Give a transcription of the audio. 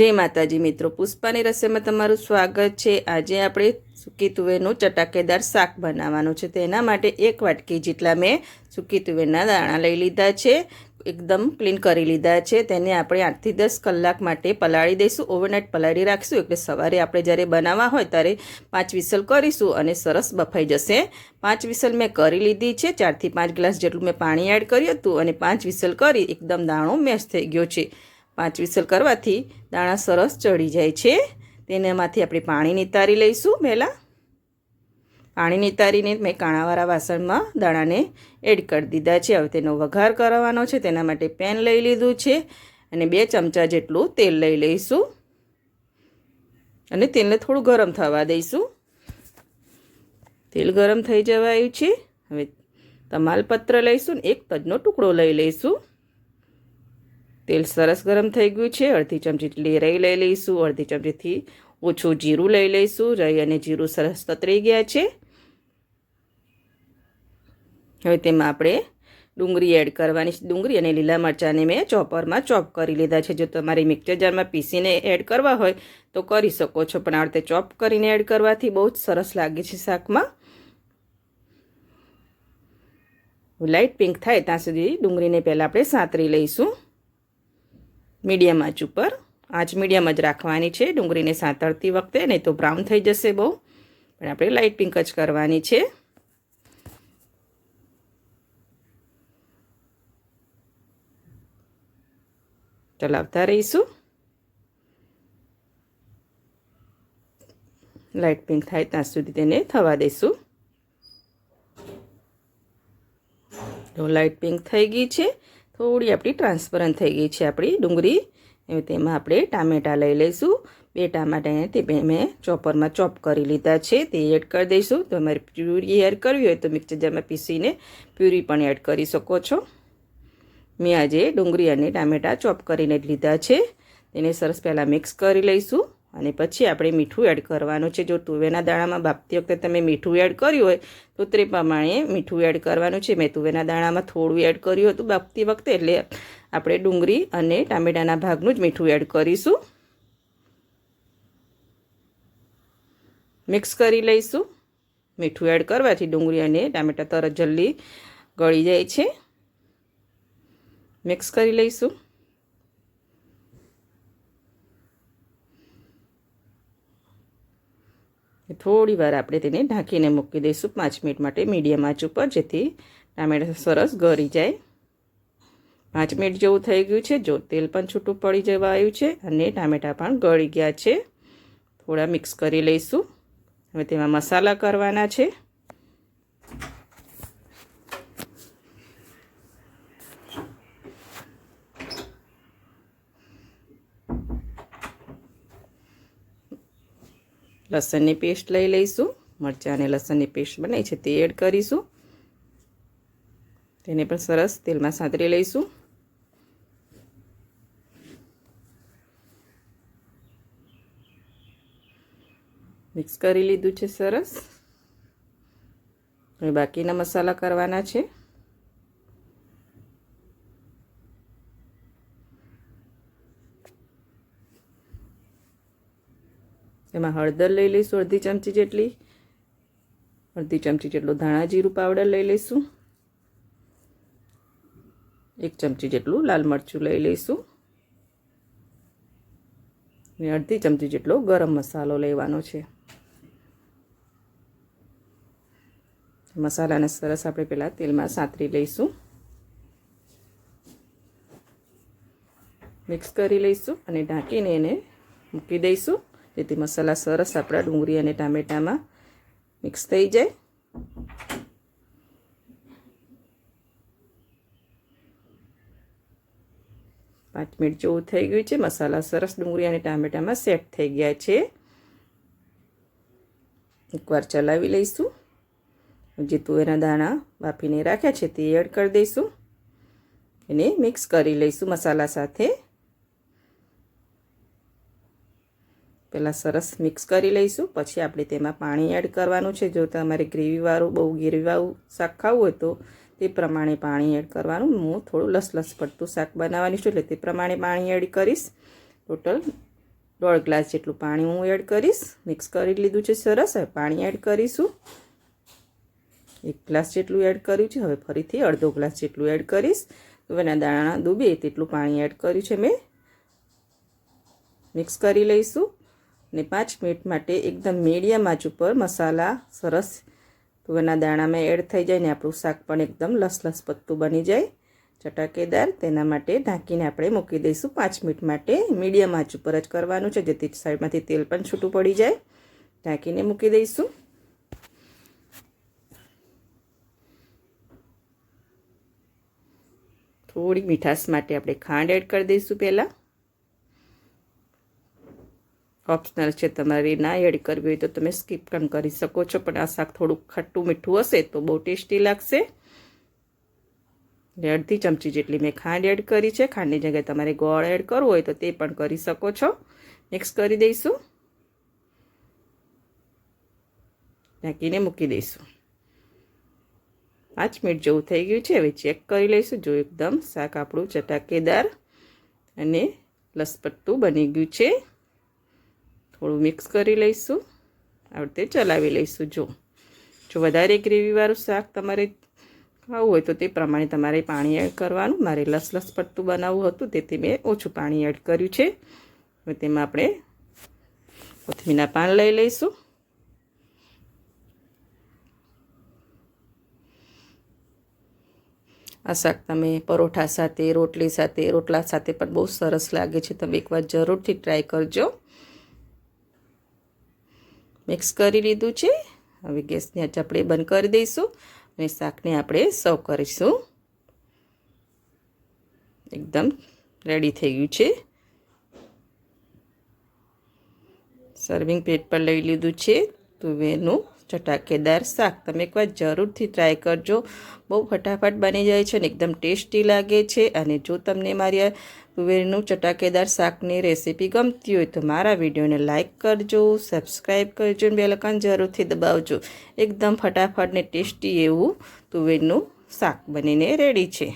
જય માતાજી મિત્રો, પુષ્પાની રસોઈમાં તમારું સ્વાગત છે। આજે આપણે સૂકી તુવેરનું ચટાકેદાર શાક બનાવવાનું છે। તેના માટે 1 વાટકી જેટલા મેં સૂકી તુવેરના દાણા લઈ લીધા છે। એકદમ ક્લીન કરી લીધા છે। તેને આપણે 8 થી 10 કલાક માટે પલાળી દઈશું। ઓવરનાઇટ પલાળી રાખશું એટલે સવારે આપણે જ્યારે બનાવવા હોય ત્યારે 5 વિસલ કરીશું અને સરસ બફાઈ જશે। 5 વિસલ મેં કરી લીધી છે। 4 થી 5 ગ્લાસ જેટલું મેં પાણી એડ કર્યું હતું અને 5 વિસલ કરી એકદમ દાણો મેશ થઈ ગયો છે। 5 વિસલ કરવાથી દાણા સરસ ચડી જાય છે। તેનામાંથી આપણે પાણી નિતારી લઈશું। પહેલાં પાણી નિતારીને મેં કાણાવાળા વાસણમાં દાણાને એડ કરી દીધા છે। હવે તેનો વઘાર કરવાનો છે। તેના માટે પેન લઈ લીધું છે અને 2 ચમચા જેટલું તેલ લઈ લઈશું અને તેલને થોડું ગરમ થવા દઈશું। તેલ ગરમ થઈ જવાયું છે। હવે તમાલપત્ર લઈશું ને 1 તજનો ટુકડો લઈ લઈશું। તેલ સરસ ગરમ થઈ ગયું છે। અડધી ચમચી જેટલી રાઈ લઈ લઈશું। અડધી ચમચીથી ઓછું જીરું લઈ લઈશું। રાઈ અને જીરું સરસ તતરી ગયા છે। હવે તેમાં આપણે ડુંગળી એડ કરવાની છે। ડુંગળી અને લીલા મરચાંને મેં ચોપરમાં ચોપ કરી લીધા છે। જો તમારે મિક્સર જારમાં પીસીને એડ કરવા હોય તો કરી શકો છો, પણ આ રીતે ચોપ કરીને એડ કરવાથી બહુ જ સરસ લાગે છે શાકમાં। લાઇટ પિંક થાય ત્યાં સુધી ડુંગળીને પહેલાં આપણે સાતરી લઈશું। મીડિયમ આંચ ઉપર, આંચ મીડિયમ જ રાખવાની છે ડુંગળીને સાંતળતી વખતે, નહીં તો બ્રાઉન થઈ જશે બહુ, પણ આપણે લાઇટ પિંક જ કરવાની છે। ચલાવતા રહીશું। લાઇટ પિંક થાય ત્યાં સુધી તેને થવા દઈશું। તો લાઇટ પિંક થઈ ગઈ છે, થોડી આપણી ટ્રાન્સપરન્ટ થઈ ગઈ છે આપણી ડુંગળી। હવે તેમાં આપણે ટામેટાં લઈ લઈશું। 2 ટામેટાને તે મેં ચોપરમાં ચોપ કરી લીધા છે, તે એડ કરી દઈશું। તમારે પ્યુરી એડ કરવી હોય તો મિક્સર જારમાં પીસીને પ્યુરી પણ એડ કરી શકો છો। મેં આજે ડુંગળી અને ટામેટાં ચોપ કરીને જ લીધા છે। તેને સરસ પહેલાં મિક્સ કરી લઈશું અને પછી આપણે મીઠું એડ કરવાનું છે। જો તુવેરના દાણામાં બાફતી વખતે તમે મીઠું એડ કર્યું હોય તો તે પ્રમાણે મીઠું એડ કરવાનું છે। મેં તુવેરના દાણામાં થોડું એડ કર્યું હતું બાફતી વખતે, એટલે આપણે ડુંગળી અને ટામેટાના ભાગનું જ મીઠું એડ કરીશું। મિક્સ કરી લઈશું। મીઠું એડ કરવાથી ડુંગળી અને ટામેટાં તરત જલ્દી ગળી જાય છે। મિક્સ કરી લઈશું। થોડી વાર આપણે તેને ઢાંકીને મૂકી દઈશું 5 મિનિટ માટે મીડિયમ આંચ ઉપર, જેથી ટામેટાં સરસ ગળી જાય। 5 મિનિટ જેવું થઈ ગયું છે। જો તેલ પણ છૂટું પડી જવા આવ્યું છે અને ટામેટાં પણ ગળી ગયા છે। થોડા મિક્સ કરી લઈશું। હવે તેમાં મસાલા કરવાના છે। લસણની પેસ્ટ લઈ લઈશું। મરચાં અને લસણની પેસ્ટ બનાવી છે તે એડ કરીશું। તેને પણ સરસ તેલમાં સાંતરી લઈશું। મિક્સ કરી લીધું છે સરસ। હવે બાકીના મસાલા કરવાના છે। એમાં હળદર લઈ લઈશું અડધી ચમચી જેટલી, અડધી ચમચી જેટલું ધાણા જીરું પાવડર લઈ લઈશું, 1 ચમચી જેટલું લાલ મરચું લઈ લઈશું અને અડધી ચમચી જેટલો ગરમ મસાલો લેવાનો છે। મસાલાને સરસ આપણે પહેલાં તેલમાં સાંતરી લઈશું। મિક્સ કરી લઈશું અને ઢાંકીને એને મૂકી દઈશું, જેથી મસાલા સરસ આપણા ડુંગળી અને ટામેટામાં મિક્સ થઈ જાય। પાંચ મિનિટ જેવું થઈ ગયું છે। મસાલા સરસ ડુંગળી અને ટામેટામાં સેટ થઈ ગયા છે। એકવાર ચલાવી લઈશું। જે તુવેરના દાણા બાફીને રાખ્યા છે તે એડ કરી દઈશું। એને મિક્સ કરી લઈશું મસાલા સાથે। પહેલાં સરસ મિક્સ કરી લઈશું, પછી આપણે તેમાં પાણી એડ કરવાનું છે। જો તમારે ગ્રેવીવાળું બહુ ગ્રેવીવાળું શાક ખાવું હોય તો તે પ્રમાણે પાણી એડ કરવાનું। હું થોડું લસલસ પડતું શાક બનાવવાની છું એટલે તે પ્રમાણે પાણી એડ કરીશ। ટોટલ 1.5 ગ્લાસ જેટલું પાણી હું એડ કરીશ. મિક્સ કરી લીધું છે સરસ. હવે પાણી એડ કરીશું. 1 ગ્લાસ જેટલું એડ કર્યું છે. હવે ફરીથી અડધો ગ્લાસ જેટલું એડ કરીશ. તુવેરના દાણા ડૂબે તેટલું પાણી એડ કર્યું છે મેં. મિક્સ કરી લઈશું અને 5 મિનિટ માટે એકદમ મીડિયમ આંચ ઉપર મસાલા સરસ તુવેરના દાણામાં એડ થઈ જાય ને આપણું શાક પણ એકદમ લસલસ પત્તું બની જાય ચટાકેદાર. તેના માટે ઢાંકીને આપણે મૂકી દઈશું 5 મિનિટ માટે. મીડિયમ આંચ ઉપર જ કરવાનું છે જેથી સાઈડમાંથી તેલ પણ છૂટું પડી જાય. ઢાંકીને મૂકી દઈશું. થોડી મીઠાશ માટે આપણે ખાંડ એડ કરી દઈશું પહેલાં. ઓપ્શનલ છે, તમારે ના એડ કરવી હોય તો તમે સ્કીપ પણ કરી શકો છો, પણ આ શાક થોડુંક ખટ્ટું મીઠું હશે તો બહુ ટેસ્ટી લાગશે. અડધી ચમચી જેટલી મેં ખાંડ એડ કરી છે. ખાંડની જગ્યાએ તમારે ગોળ એડ કરવો હોય તો તે પણ કરી શકો છો. મિક્સ કરી દઈશું. ઢાંકીને મૂકી દઈશું. 5 મિનિટ જેવું થઈ ગયું છે. હવે ચેક કરી લઈશું. જો એકદમ શાક આપણું ચટાકેદાર અને લસપટ્ટું બની ગયું છે. થોડું મિક્સ કરી લઈશું. આ રીતે ચલાવી લઈશું. જો વધારે ગ્રેવીવાળું શાક તમારે ખાવું હોય તો તે પ્રમાણે તમારે પાણી એડ કરવાનું. મારે લસલસ પટ્ટું બનાવવું હતું તેથી મેં ઓછું પાણી એડ કર્યું છે. હવે તેમાં આપણે કોથમીરના પાન લઈ લઈશું. આ શાક તમે પરોઠા સાથે, રોટલા સાથે પણ બહુ સરસ લાગે છે. તમે એકવાર જરૂરથી ટ્રાય કરજો. મિક્સ કરી લીધું છે. હવે ગેસની આંચ આપણે બંધ કરી દઈશું અને શાકને આપણે સર્વ કરીશું. એકદમ રેડી થઈ ગયું છે. સર્વિંગ પ્લેટ પર લઈ લીધું છે તુવેરનું ચટાકેદાર શાક. તમે એકવાર જરૂરથી ટ્રાય કરજો. બહુ ફટાફટ બની જાય છે અને એકદમ ટેસ્ટી લાગે છે. અને જો તમને મારી આ તુવેરનું ચટાકેદાર શાકની રેસીપી ગમતી હોય તો મારા વિડીયોને લાઇક કરજો, સબસ્ક્રાઈબ કરજો અને બેલ આઇકન જરૂરથી દબાવજો. એકદમ ફટાફટ ને ટેસ્ટી એવું તુવેરનું શાક બનીને રેડી છે.